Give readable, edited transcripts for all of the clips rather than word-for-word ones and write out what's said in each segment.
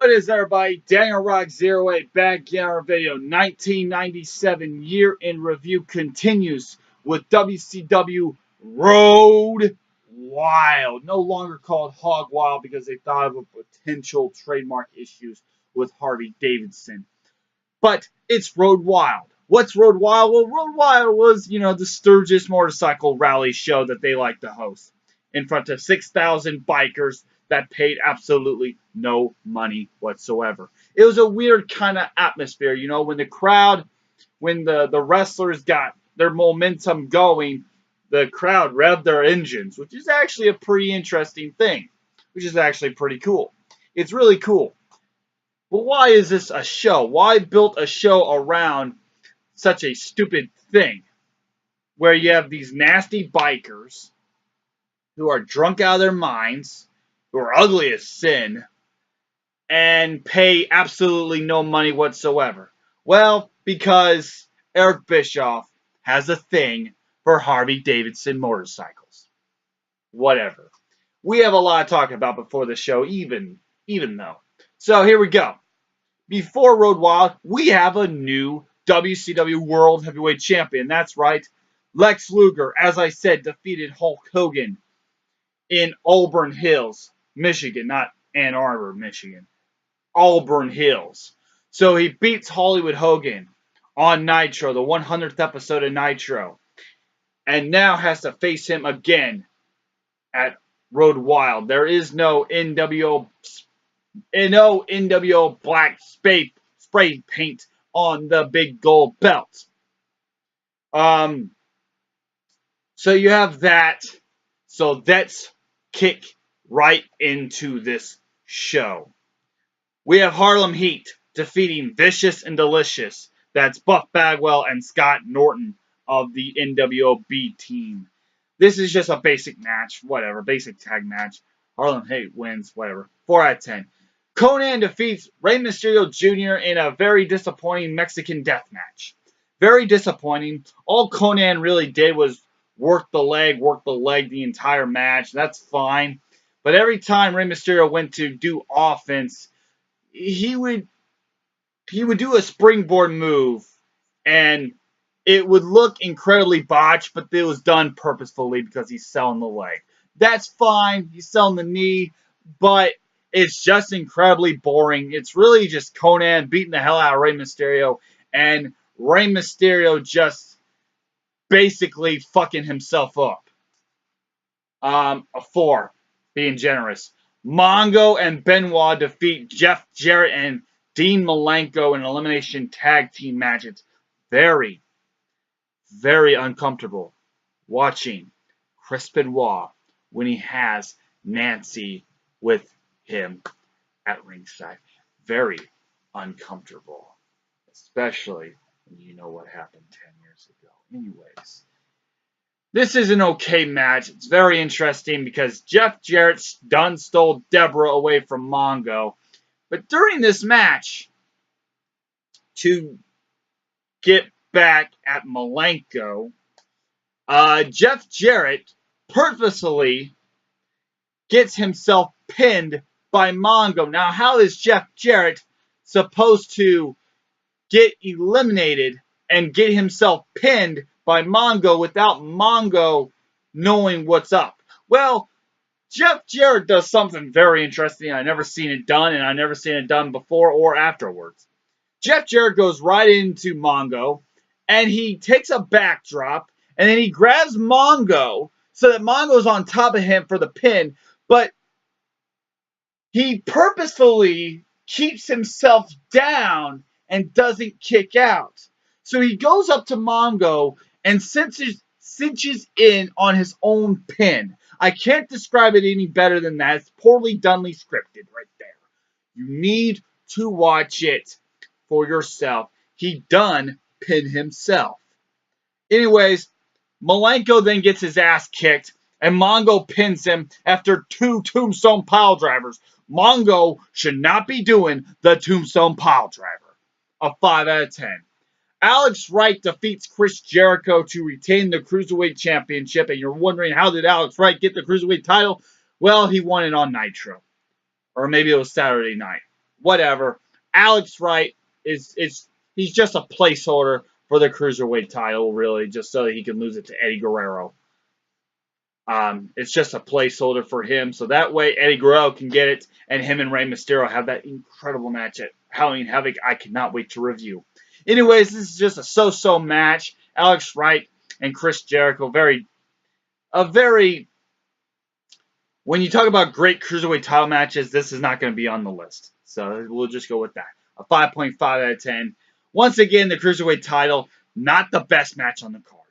What is everybody? Daniel Rock 08 back in our video. 1997 year in review continues with WCW Road Wild. No longer called Hog Wild because they thought of a potential trademark issues with Harley Davidson. But it's Road Wild. What's Road Wild? Well, Road Wild was, the Sturgis motorcycle rally show that they like to host in front of 6,000 bikers that paid absolutely no money whatsoever. It was a weird kind of atmosphere, when the crowd, when the wrestlers got their momentum going, the crowd revved their engines, which is actually a pretty interesting thing, which is actually pretty cool. It's really cool. But why is this a show? Why build a show around such a stupid thing where you have these nasty bikers who are drunk out of their minds, who are ugly as sin, and pay absolutely no money whatsoever? Well, because Eric Bischoff has a thing for Harley Davidson motorcycles. Whatever. We have a lot to talk about before the show, even though. So here we go. Before Road Wild, we have a new WCW World Heavyweight Champion. That's right. Lex Luger, as I said, defeated Hulk Hogan in Auburn Hills, Michigan, not Ann Arbor, Michigan. Auburn Hills. So he beats Hollywood Hogan on Nitro, the 100th episode of Nitro, and now has to face him again at Road Wild. There is no NWO black spray paint on the big gold belt. So you have that. So let's kick right into this show. We have Harlem Heat defeating Vicious and Delicious. That's Buff Bagwell and Scott Norton of the NWO team. This is just a basic match, whatever, basic tag match. Harlem Heat wins, whatever. 4 out of 10. Conan defeats Rey Mysterio Jr. in a very disappointing Mexican death match. Very disappointing. All Conan really did was work the leg the entire match. That's fine. But every time Rey Mysterio went to do offense, he would do a springboard move, and it would look incredibly botched, but it was done purposefully because he's selling the leg. That's fine. He's selling the knee, but it's just incredibly boring. It's really just Conan beating the hell out of Rey Mysterio, and Rey Mysterio just basically fucking himself up. A 4, being generous. Mongo and Benoit defeat Jeff Jarrett and Dean Malenko in an elimination tag team match. It's very, very uncomfortable watching Chris Benoit when he has Nancy with him at ringside. Very uncomfortable, especially when you know what happened 10 years ago. Anyways, this is an okay match. It's very interesting because Jeff Jarrett done stole Deborah away from Mongo. But during this match, to get back at Malenko, Jeff Jarrett purposefully gets himself pinned by Mongo. Now, how is Jeff Jarrett supposed to get eliminated and get himself pinned by Mongo without Mongo knowing what's up? Well, Jeff Jarrett does something very interesting. I've never seen it done, and I've never seen it done before or afterwards. Jeff Jarrett goes right into Mongo, and he takes a backdrop, and then he grabs Mongo so that Mongo's on top of him for the pin, but he purposefully keeps himself down and doesn't kick out. So he goes up to Mongo and cinches in on his own pin. I can't describe it any better than that. It's poorly donely scripted right there. You need to watch it for yourself. He done pinned himself. Anyways, Malenko then gets his ass kicked, and Mongo pins him after 2 tombstone pile drivers. Mongo should not be doing the tombstone pile driver. A 5 out of 10. Alex Wright defeats Chris Jericho to retain the Cruiserweight Championship. And you're wondering, how did Alex Wright get the Cruiserweight title? Well, he won it on Nitro. Or maybe it was Saturday night. whatever. Alex Wright he's just a placeholder for the Cruiserweight title, really, just so that he can lose it to Eddie Guerrero. It's just a placeholder for him, so that way Eddie Guerrero can get it, and him and Rey Mysterio have that incredible match at Halloween Havoc. I cannot wait to review. Anyways, this is just a so-so match. Alex Wright and Chris Jericho, when you talk about great Cruiserweight title matches, this is not going to be on the list. So we'll just go with that. A 5.5 out of 10. Once again, the Cruiserweight title, not the best match on the card,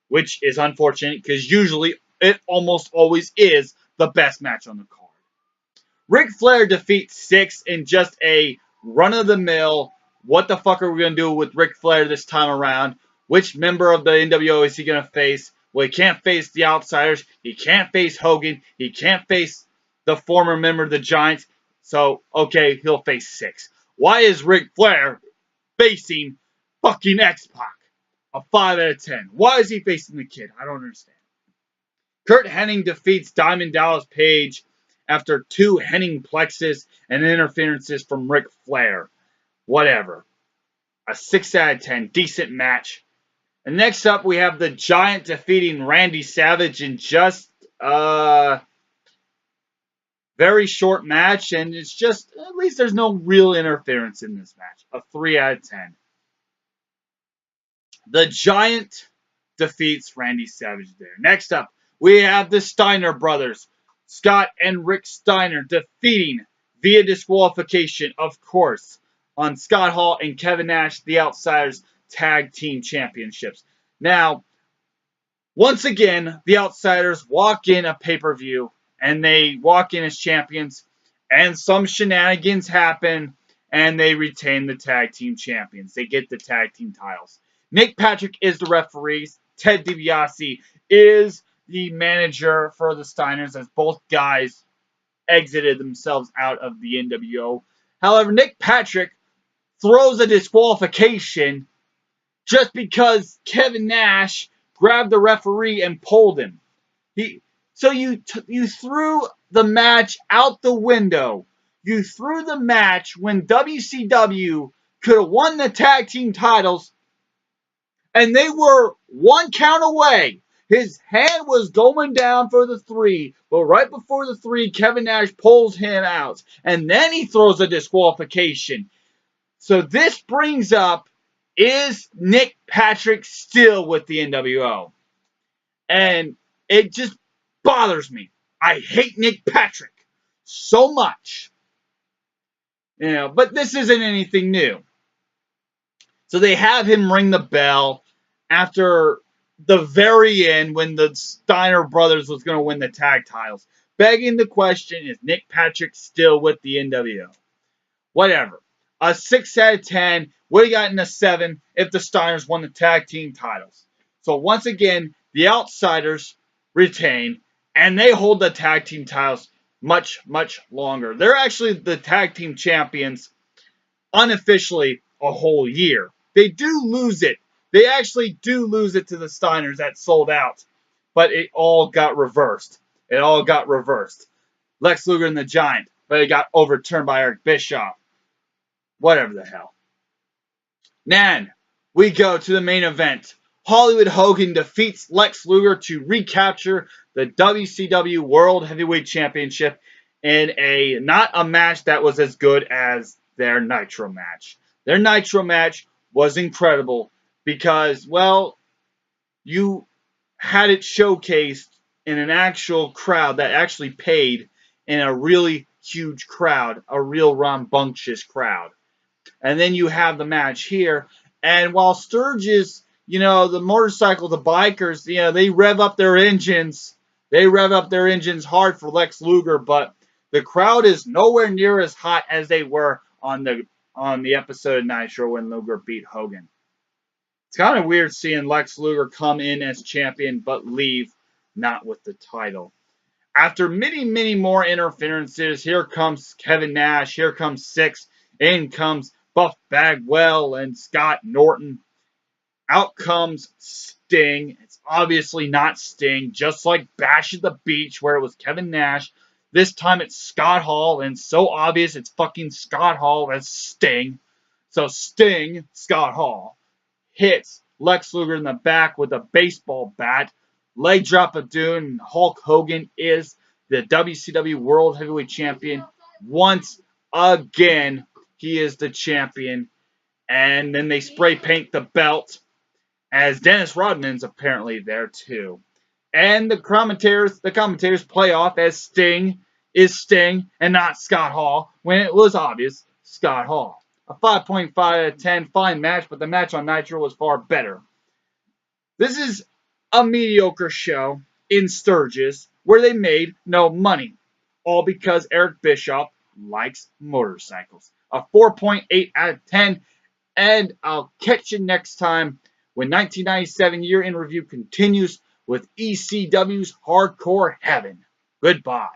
which is unfortunate because usually it almost always is the best match on the card. Ric Flair defeats Six in just a run-of-the-mill, what the fuck are we going to do with Ric Flair this time around? Which member of the NWO is he going to face? Well, he can't face the Outsiders. He can't face Hogan. He can't face the former member of the Giants. So, okay, he'll face Six. Why is Ric Flair facing fucking X-Pac? A 5 out of 10. Why is he facing the Kid? I don't understand. Kurt Hennig defeats Diamond Dallas Page after 2 Hennig plexus and interferences from Ric Flair. Whatever. A 6 out of 10. Decent match. And next up, we have the Giant defeating Randy Savage in just a very short match. And it's just, at least there's no real interference in this match. A 3 out of 10. The Giant defeats Randy Savage there. Next up, we have the Steiner brothers, Scott and Rick Steiner, defeating via disqualification, of course, on Scott Hall and Kevin Nash, the Outsiders Tag Team Championships. Now, once again, the Outsiders walk in a pay-per-view, and they walk in as champions, and some shenanigans happen, and they retain the Tag Team Champions. They get the Tag Team titles. Nick Patrick is the referee. Ted DiBiase is the manager for the Steiners, as both guys exited themselves out of the NWO. However, Nick Patrick throws a disqualification just because Kevin Nash grabbed the referee and pulled him. So you threw the match out the window. You threw the match when WCW could have won the tag team titles, and they were 1 count away. His hand was going down for the 3, but right before the 3, Kevin Nash pulls him out, and then he throws a disqualification. So this brings up, is Nick Patrick still with the NWO? And it just bothers me. I hate Nick Patrick so much. But this isn't anything new. So they have him ring the bell after the very end when the Steiner brothers was going to win the tag titles. Begging the question, is Nick Patrick still with the NWO? Whatever. A 6 out of 10 would have gotten a 7 if the Steiners won the tag team titles. So once again, the Outsiders retain, and they hold the tag team titles much, much longer. They're actually the tag team champions unofficially a whole year. They do lose it. They actually do lose it to the Steiners that sold out. But it all got reversed. It all got reversed. Lex Luger and the Giant. But it got overturned by Eric Bischoff. Whatever the hell. Then, we go to the main event. Hollywood Hogan defeats Lex Luger to recapture the WCW World Heavyweight Championship in not a match that was as good as their Nitro match. Their Nitro match was incredible because, well, you had it showcased in an actual crowd that actually paid in a really huge crowd, a real rambunctious crowd. And then you have the match here, and while Sturgis, the motorcycle, the bikers, they rev up their engines. They rev up their engines hard for Lex Luger, but the crowd is nowhere near as hot as they were on the episode of Nitro when Luger beat Hogan. It's kind of weird seeing Lex Luger come in as champion but leave not with the title. After many, many more interferences, here comes Kevin Nash, here comes Six, in comes Buff Bagwell and Scott Norton. Out comes Sting. It's obviously not Sting, just like Bash at the Beach where it was Kevin Nash. This time it's Scott Hall, and so obvious it's fucking Scott Hall as Sting. So Sting, Scott Hall, hits Lex Luger in the back with a baseball bat. Leg drop of doom, and Hulk Hogan is the WCW World Heavyweight Champion. Once again, he is the champion. And then they spray paint the belt, as Dennis Rodman's apparently there too. And the commentators play off as Sting is Sting and not Scott Hall, when it was obvious Scott Hall. A 5.5 out of 10, fine match, but the match on Nitro was far better. This is a mediocre show in Sturgis where they made no money, all because Eric Bischoff likes motorcycles. A 4.8 out of 10, and I'll catch you next time when 1997 Year in Review continues with ECW's Hardcore Heaven. Goodbye.